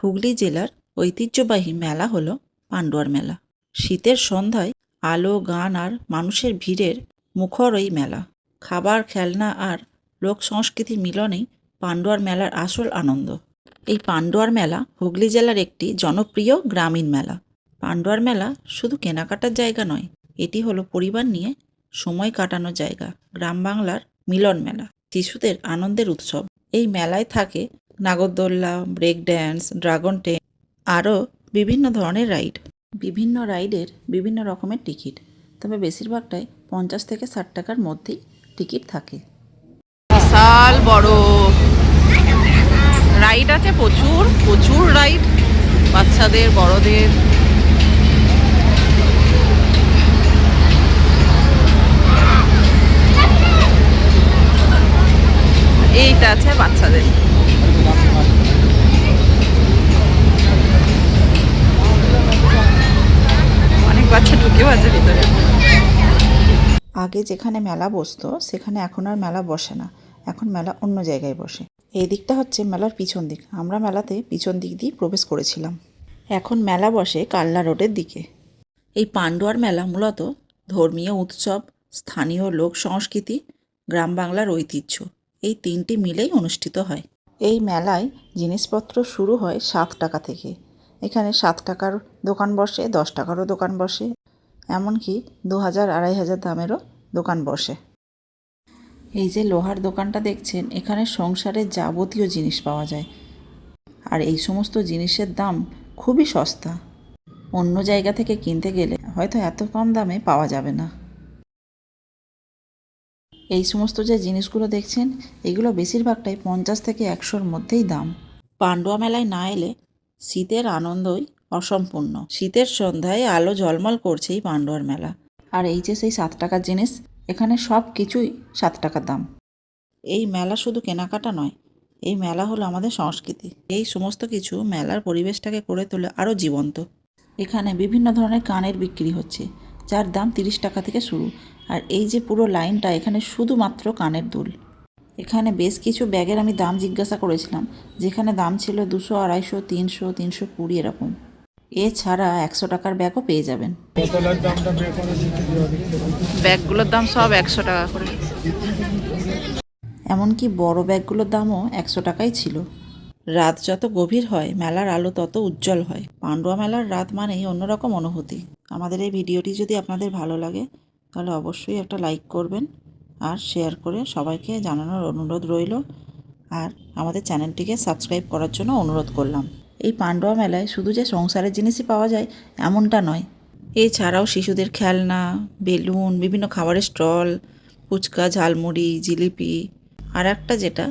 হুগলি জেলার ঐতিহ্যবাহী মেলা হলো পান্ডুয়ার মেলা। শীতের সন্ধ্যায় আলো, গান আর মানুষের ভিড়ের মুখর এই মেলা। খাবার, খেলনা আর লোক সংস্কৃতির মিলনেই পান্ডুয়ার মেলার আসল আনন্দ। এই পান্ডুয়ার মেলা হুগলি জেলার একটি জনপ্রিয় গ্রামীণ মেলা। পান্ডুয়ার মেলা শুধু কেনাকাটার জায়গা নয়, এটি হলো পরিবার নিয়ে সময় কাটানোর জায়গা, গ্রাম বাংলার মিলন মেলা, শিশুদের আনন্দের উৎসব। এই মেলায় থাকে নাগরদোল্লা, ব্রেক ড্যান্স, ড্রাগন ট্রেন আরও বিভিন্ন ধরনের রাইড। বিভিন্ন রাইডের বিভিন্ন রকমের টিকিট, তবে বেশিরভাগটাই 50 থেকে 60 টাকার মধ্যেই টিকিট থাকে। বিশাল বড় রাইড আছে, প্রচুর প্রচুর রাইড, বাচ্চাদের বড়দের। এইটা আছে বাচ্চাদের। অনেক বাচ্চা ঢুকেও আছে ভিতরে। আগে যেখানে মেলা বসতো সেখানে এখন আর মেলা বসে না, এখন মেলা অন্য জায়গায় বসে। এই দিকটা হচ্ছে মেলার পিছন দিক। আমরা মেলাতে পিছন দিক দিয়ে প্রবেশ করেছিলাম। এখন মেলা বসে কালনা রোডের দিকে। এই পান্ডুয়ার মেলা মূলত ধর্মীয় উৎসব, স্থানীয় লোক সংস্কৃতি, গ্রাম বাংলার ঐতিহ্য, এই তিনটি মিলেই অনুষ্ঠিত হয়। এই মেলায় জিনিসপত্র শুরু হয় 7 টাকা থেকে। এখানে 7 টাকার দোকান বসে, 10 টাকারও দোকান বসে, এমনকি 2000-2500 দামেরও দোকান বসে। এই যে লোহার দোকানটা দেখছেন, এখানে সংসারের যাবতীয় জিনিস পাওয়া যায়, আর এই সমস্ত জিনিসের দাম খুবই সস্তা। অন্য জায়গা থেকে কিনতে গেলে হয়তো এত কম দামে পাওয়া যাবে না। এই সমস্ত যে জিনিসগুলো দেখছেন, এগুলো বেশিরভাগটাই 50 থেকে 100-র মধ্যেই দাম। পান্ডুয়া মেলায় না এলে শীতের আনন্দই অসম্পূর্ণ। শীতের সন্ধ্যায় আলো ঝলমল করছে এই পান্ডুয়ার মেলা। আর এই যে সেই 7 টাকার জিনিস, এখানে সব কিছুই 7 টাকার দাম। এই মেলা শুধু কেনাকাটা নয়, এই মেলা হলো আমাদের সংস্কৃতি। এই সমস্ত কিছু মেলার পরিবেশটাকে করে তোলে আরও জীবন্ত। এখানে বিভিন্ন ধরনের কানের বিক্রি হচ্ছে, যার দাম 30 টাকা থেকে শুরু। আর এই যে পুরো লাইনটা, এখানে শুধুমাত্র কানের দুল। এখানে বেশ কিছু ব্যাগের আমি দাম জিজ্ঞাসা করেছিলাম, যেখানে দাম ছিল 200, 250, 300, 320 এরকম। এছাড়া 100 টাকার ব্যাগও পেয়ে যাবেন। ব্যাগগুলোর দাম সব 100 টাকা করে। এমনকি বড় ব্যাগগুলোর দামও 100 টাকাই ছিল। রাত যত গভীর হয়, মেলার আলো তত উজ্জ্বল হয়। পান্ডুয়া মেলার রাত মানেই অন্যরকম অনুভূতি। আমাদের এই ভিডিওটি যদি আপনাদের ভালো লাগে, তাহলে অবশ্যই একটা লাইক করবেন আর শেয়ার করে সবাইকে জানানোর অনুরোধ রইল। আর আমাদের চ্যানেলটিকে সাবস্ক্রাইব করার জন্য অনুরোধ করলাম। এই পান্ডুয়া মেলায় শুধু যে সংসারের জিনিসই পাওয়া যায় এমনটা নয়, এছাড়াও শিশুদের খেলনা, বেলুন, বিভিন্ন খাবারের স্টল, ফুচকা, ঝালমুড়ি, জিলিপি, আর একটা যেটা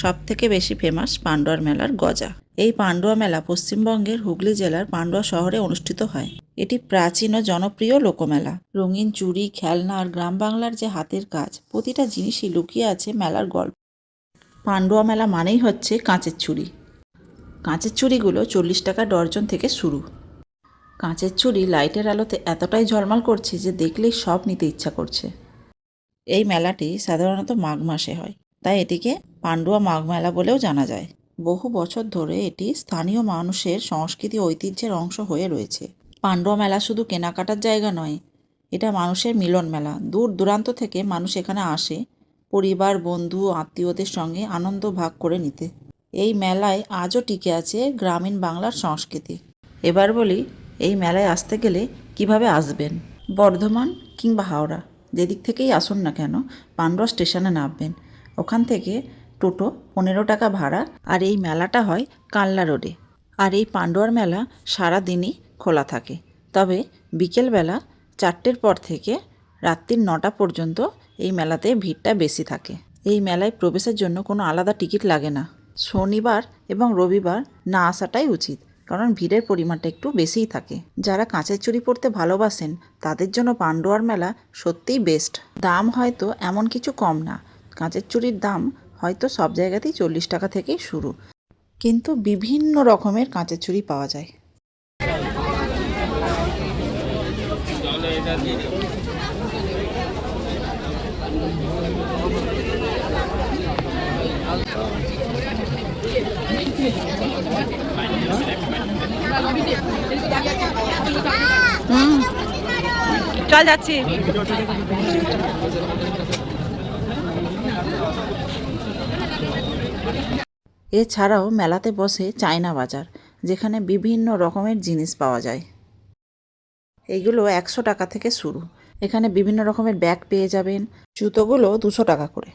সব থেকে বেশি ফেমাস, পান্ডুয়ার মেলার গজা। এই পান্ডুয়া মেলা পশ্চিমবঙ্গের হুগলি জেলার পান্ডুয়া শহরে অনুষ্ঠিত হয়। এটি প্রাচীন ও জনপ্রিয় লোকমেলা। রঙিন চুড়ি, খেলনা আর গ্রাম বাংলার যে হাতের কাজ, প্রতিটা জিনিসই লুকিয়ে আছে মেলার গল্প। পান্ডুয়া মেলা মানেই হচ্ছে কাঁচের চুড়ি। কাঁচের চুড়িগুলো 40 টাকা ডর্জন থেকে শুরু। কাঁচের চুড়ি লাইটের আলোতে এতটাই ঝলমল করছে যে দেখলেই সব নিতে ইচ্ছা করছে। এই মেলাটি সাধারণত মাঘ মাসে হয়, তাই এটিকে পান্ডুয়া মাঘ মেলা বলেও জানা যায়। বহু বছর ধরে এটি স্থানীয় মানুষের সংস্কৃতি ঐতিহ্যের অংশ হয়ে রয়েছে। পান্ডুয়া মেলা শুধু কেনাকাটার জায়গা নয়, এটা মানুষের মিলন মেলা। দূর দূরান্ত থেকে মানুষ এখানে আসে পরিবার, বন্ধু, আত্মীয়দের সঙ্গে আনন্দ ভাগ করে নিতে। এই মেলায় আজও টিকে আছে গ্রামীণ বাংলার সংস্কৃতি। এবার বলি, এই মেলায় আসতে গেলে কিভাবে আসবেন। বর্ধমান কিংবা হাওড়া যেদিক থেকেই আসুন না কেন, পান্ডুয়া স্টেশনে নামবেন। ওখান থেকে টোটো 15 টাকা ভাড়া। আর এই মেলাটা হয় কালনা রোডে। আর এই পান্ডুয়ার মেলা সারা দিনই খোলা থাকে, তবে বিকেলবেলা 4টের পর থেকে রাত্রির 9টা পর্যন্ত এই মেলাতে ভিড়টা বেশি থাকে। এই মেলায় প্রবেশের জন্য কোনো আলাদা টিকিট লাগে না। শনিবার এবং রবিবার না আসাটাই উচিত, কারণ ভিড়ের পরিমাণটা একটু বেশিই থাকে। যারা কাঁচের চুড়ি পরতে ভালোবাসেন তাদের জন্য পান্ডুয়ার মেলা সত্যিই বেস্ট। দাম হয়তো এমন কিছু কম না, কাঁচের চুড়ির দাম হয়তো সব জায়গাতেই 40 টাকা থেকেই শুরু, কিন্তু বিভিন্ন রকমের কাঁচের চুড়ি পাওয়া যায়। চল যাচ্ছি। এছাড়াও মেলাতে বসে চায়না বাজার, যেখানে বিভিন্ন রকমের জিনিস পাওয়া যায়। এইগুলো 100 টাকা থেকে শুরু। এখানে বিভিন্ন রকমের ব্যাগ পেয়ে যাবেন। জুতোগুলো 200 টাকা করে।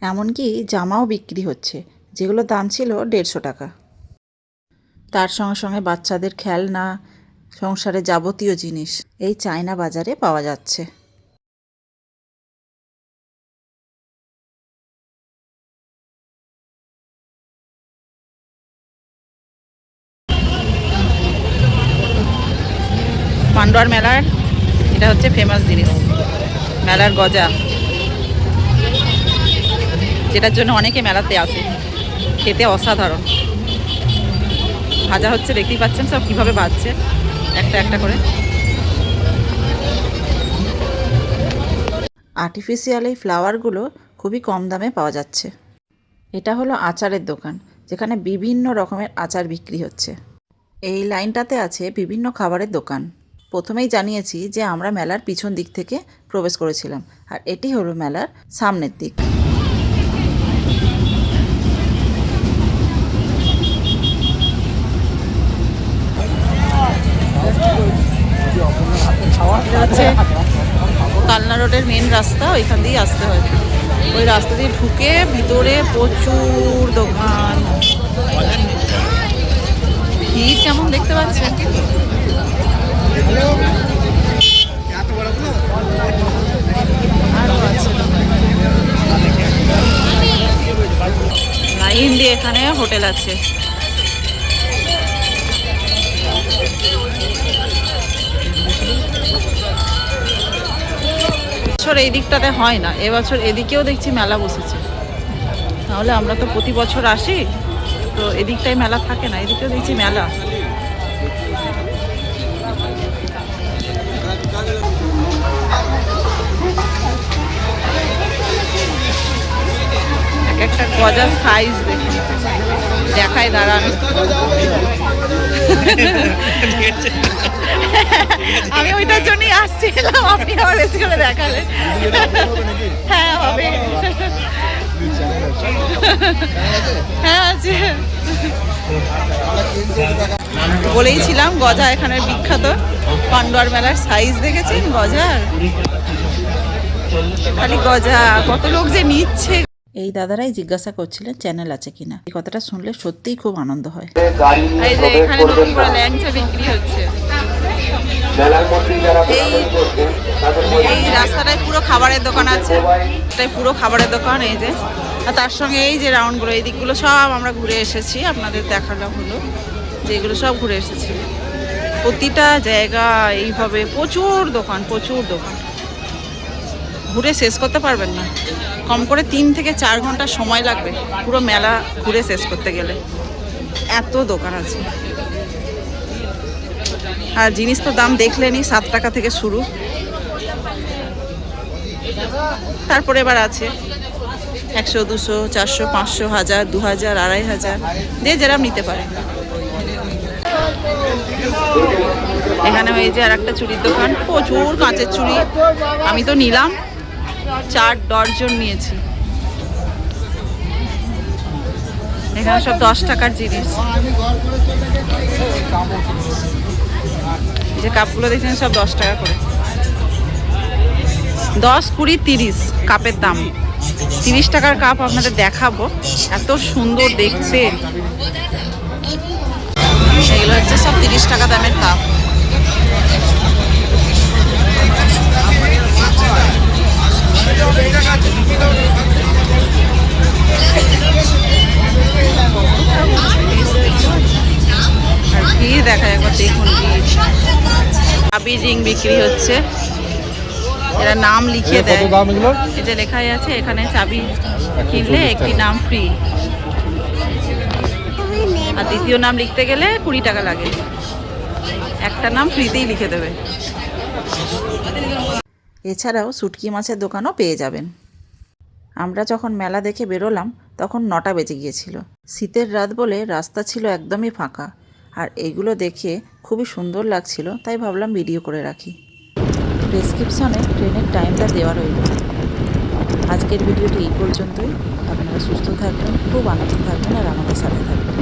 এমনকি জামাও বিক্রি হচ্ছে, যেগুলো দাম ছিল 150 টাকা। তার সঙ্গে সঙ্গে বাচ্চাদের খেলনা, সংসারে যাবতীয় জিনিস এই চায়না বাজারে পাওয়া যাচ্ছে। পান্ডুয়ার মেলার এটা হচ্ছে ফেমাস জিনিস, মেলার গজা, যেটার জন্য অনেকে মেলাতে আসে। খেতে অসাধারণ। ভাজা হচ্ছে, দেখতেই পাচ্ছেন সব কিভাবে ভাজছে একটা একটা করে। আর্টিফিশিয়াল এই ফ্লাওয়ারগুলো খুবই কম দামে পাওয়া যাচ্ছে। এটা হলো আচারের দোকান, যেখানে বিভিন্ন রকমের আচার বিক্রি হচ্ছে। এই লাইনটাতে আছে বিভিন্ন খাবারের দোকান। প্রথমেই জানিয়েছি যে আমরা মেলার পিছন দিক থেকে প্রবেশ করেছিলাম, আর এটি হলো মেলার সামনের দিক। হচ্ছে কালনা রোডের মেন রাস্তা, ওইখান দিয়েই আসতে হয়। ওই রাস্তা দিয়ে ঢুকে ভিতরে প্রচুর দোকান, ভিড় কেমন দেখতে পাচ্ছেন। আরও আছে লাইন দিয়ে, এখানে হোটেল আছে। বছর এই দিকটাতে হয় না, এবছর এদিকেও দেখছি মেলা বসেছে। তাহলে আমরা তো প্রতি বছর আসি, তো এদিকটাই মেলা থাকে না, এদিকেও দেখছি মেলা। এক একটা গজার সাইজ দেখুন, দেখায় দাঁড়ান। আমি ওইটার জন্যই আসছিলাম, আপনি আবার বেশি করে দেখালেন। হ্যাঁ হবে, হ্যাঁ আছে। বলেইছিলাম গজা এখানের বিখ্যাত। পান্ডুয়ার মেলার সাইজ দেখেছেন গজার, খালি গজা কত লোক যে নিচ্ছে। এই দাদারাই জিজ্ঞাসা করছিলেন চ্যানেল আছে কিনা। এই কথাটা শুনলে সত্যিই খুব আনন্দ হয়। এই যে এখানে নতুন করে ল্যাংচা বিক্রি হচ্ছে। এই রাস্তাটায় পুরো খাবারের দোকান আছে, এটাই পুরো খাবারের দোকান। এই যে, আর তার সঙ্গে এই যে রাউন্ডগুলো, এই দিকগুলো সব আমরা ঘুরে এসেছি, আপনাদের দেখানো হলো যে এগুলো সব ঘুরে এসেছি। প্রতিটা জায়গা এইভাবে প্রচুর দোকান, প্রচুর দোকান, ঘুরে শেষ করতে পারবেন না। কম করে 3 থেকে 4 ঘন্টা সময় লাগবে পুরো মেলা ঘুরে শেষ করতে গেলে, এত দোকান আছে। আর জিনিস তো দাম দেখলেনই, 7 টাকা থেকে শুরু। তারপরে এবার আছে 100, 200, 400, 500, 1000, 2000, 2500, যে যেরকম নিতে পারে। এখানে এই যে আর একটা চুড়ির দোকান, প্রচুর কাঁচের চুড়ি। আমি তো নিলাম 4 ডজন নিয়েছি। এখানে সব 10 টাকার জিনিস। যে কাপগুলো দেখছেন সব 10 টাকা করে, 10, 20, 30 কাপের দাম। 30 টাকার কাপ আপনাদের দেখাবো, এত সুন্দর দেখতে। এগুলো হচ্ছে সব 30 টাকা দামের কাপ। আর ভিড় দেখা, একবার দেখুন ভিড়। চাবি রিং বিক্রি হচ্ছে, এরা নাম লিখিয়ে দেয়। এই যে লেখাই আছে এখানে, চাবি কিনলে একটি নাম ফ্রি, আর দ্বিতীয় নাম লিখতে গেলে 20 টাকা লাগে। একটা নাম ফ্রিতেই লিখে দেবে। এছাড়াও শুটকি মাছের দোকানও পেয়ে যাবেন। আমরা যখন মেলা দেখে বেরোলাম তখন 9টা বেজে গিয়েছিল। শীতের রাত বলে রাস্তা ছিল একদমই ফাঁকা, আর এইগুলো দেখে খুবই সুন্দর লাগছিল, তাই ভাবলাম ভিডিও করে রাখি। ডেসক্রিপশনে ট্রেনের টাইমটা দেওয়া রইল। আজকের ভিডিওটি এই পর্যন্তই। আপনারা সুস্থ থাকবেন, খুব আনন্দ থাকবেন আর আমাদের সাথে থাকবেন।